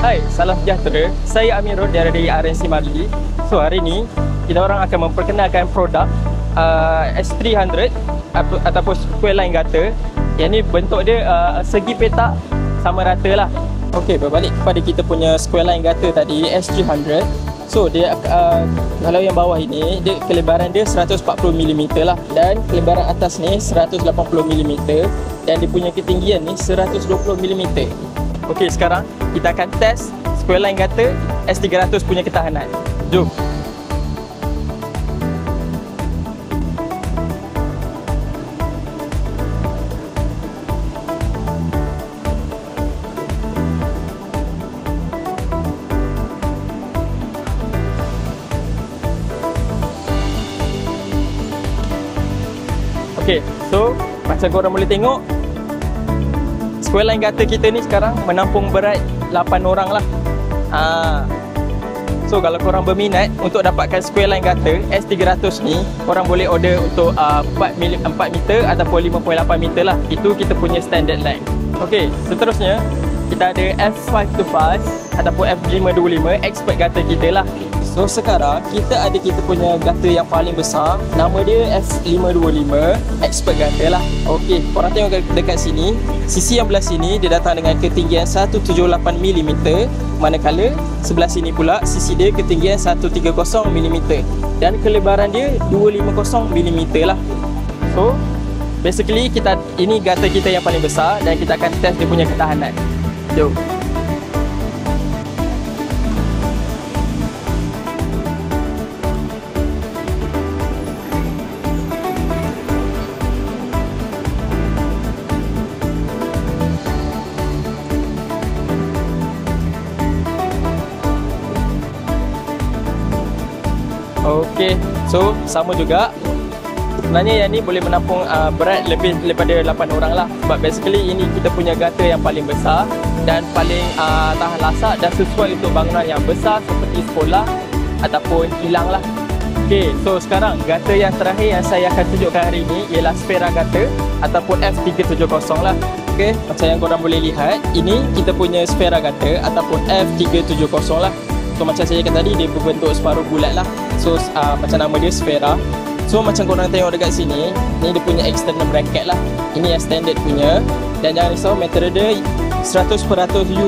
Hai, salam sejahtera. Saya Amirul dari RNC Marley. So hari ni kita orang akan memperkenalkan produk S300 ataupun square line gutter. Yang ni bentuk dia segi petak sama rata lah. Okey, berbalik kepada kita punya square line gutter tadi S300. So dia kalau yang bawah ini dia kelebaran dia 140mm lah, dan kelebaran atas ni 180mm, dan dia punya ketinggian ni 120mm. Okey, sekarang kita akan test square line gutter S300 punya ketahanan. Jom. Okey, so macam korang boleh tengok, square line gutter kita ni sekarang menampung berat 8 orang lah. So kalau korang berminat untuk dapatkan square line gutter S300 ni, korang boleh order untuk 4 meter ataupun 5.8 meter lah. Itu kita punya standard line. Okey, seterusnya kita ada F525 ataupun F525 expert gutter kita lah. So sekarang kita punya gutter yang paling besar, nama dia F525 expert gutter lah. Okey, korang tengok dekat sini, sisi yang belah sini dia datang dengan ketinggian 178mm, manakala sebelah sini pula sisi dia ketinggian 130mm dan kelebaran dia 250mm lah. So basically ini gutter kita yang paling besar, dan kita akan test dia punya ketahanan. Jom. Okey, so sama juga. Sebenarnya yang ni boleh menampung berat lebih daripada 8 orang lah. Sebab basically ini kita punya gutter yang paling besar dan paling tahan lasak dan sesuai untuk bangunan yang besar seperti sekolah ataupun kilang lah. Okey, so sekarang gutter yang terakhir yang saya akan tunjukkan hari ini ialah Sphera gutter ataupun F370 lah. Okey, macam yang korang boleh lihat, ini kita punya Sphera gutter ataupun F370 lah. So macam saya kata tadi, dia berbentuk separuh bulat lah. So macam nama dia Sphera. So macam korang tengok dekat sini, ni dia punya external bracket lah. Ini yang standard punya. Dan jangan risau, material dia 100%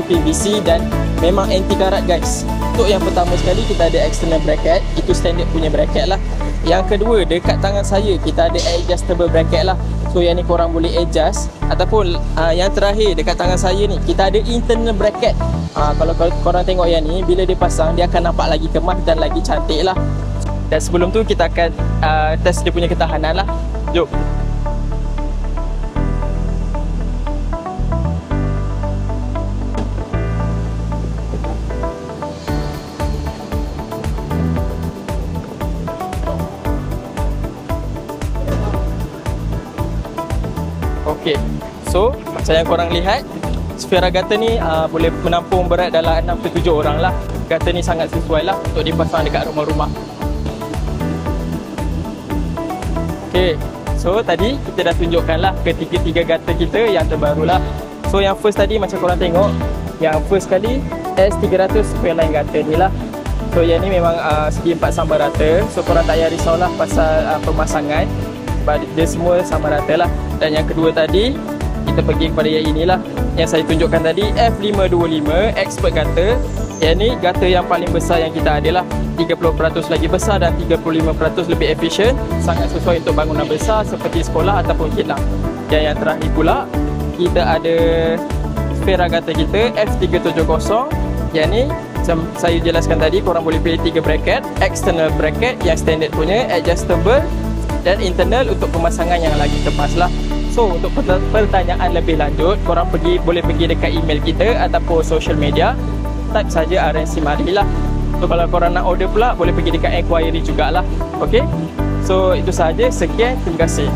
UPVC dan memang anti karat guys. Untuk yang pertama sekali kita ada external bracket, itu standard punya bracket lah. Yang kedua, dekat tangan saya kita ada adjustable bracket lah. So yang ni korang boleh adjust. Ataupun yang terakhir dekat tangan saya ni, kita ada internal bracket. Kalau korang tengok yang ni, bila dia pasang dia akan nampak lagi kemas dan lagi cantik lah. Dan sebelum tu kita akan test dia punya ketahanan lah. Jom. Okey, so macam yang korang lihat, Sphera gutter ni boleh menampung berat dalam 6 ke 7 orang lah. Gutter ni sangat sesuai lah untuk dipasang dekat rumah-rumah. Okey, so tadi kita dah tunjukkan lah ketiga-tiga gutter kita yang terbaru lah. So yang first tadi macam korang tengok, yang first kali S300 square line gutter ni lah. So yang ni memang segi 4 sama rata. So korang tak payah risau lah pasal pemasangan, sebab dia semua sama rata lah. Dan yang kedua tadi kita pergi kepada yang inilah, yang saya tunjukkan tadi, F525 expert gutter. Yang ni gutter yang paling besar yang kita ada lah, 30% lagi besar dan 35% lebih efisien, sangat sesuai untuk bangunan besar seperti sekolah ataupun kilang. Dan yang terakhir pula kita ada Sphera gutter kita F370. Yang ni macam saya jelaskan tadi, korang boleh pilih 3 bracket, external bracket yang standard punya, adjustable dan internal untuk pemasangan yang lagi kemas lah. So untuk pertanyaan lebih lanjut, korang boleh pergi dekat email kita ataupun social media, type saja RNC Marley lah. So kalau korang nak order pula, boleh pergi dekat enquiry jugalah. Okay, so itu sahaja. Sekian, terima kasih.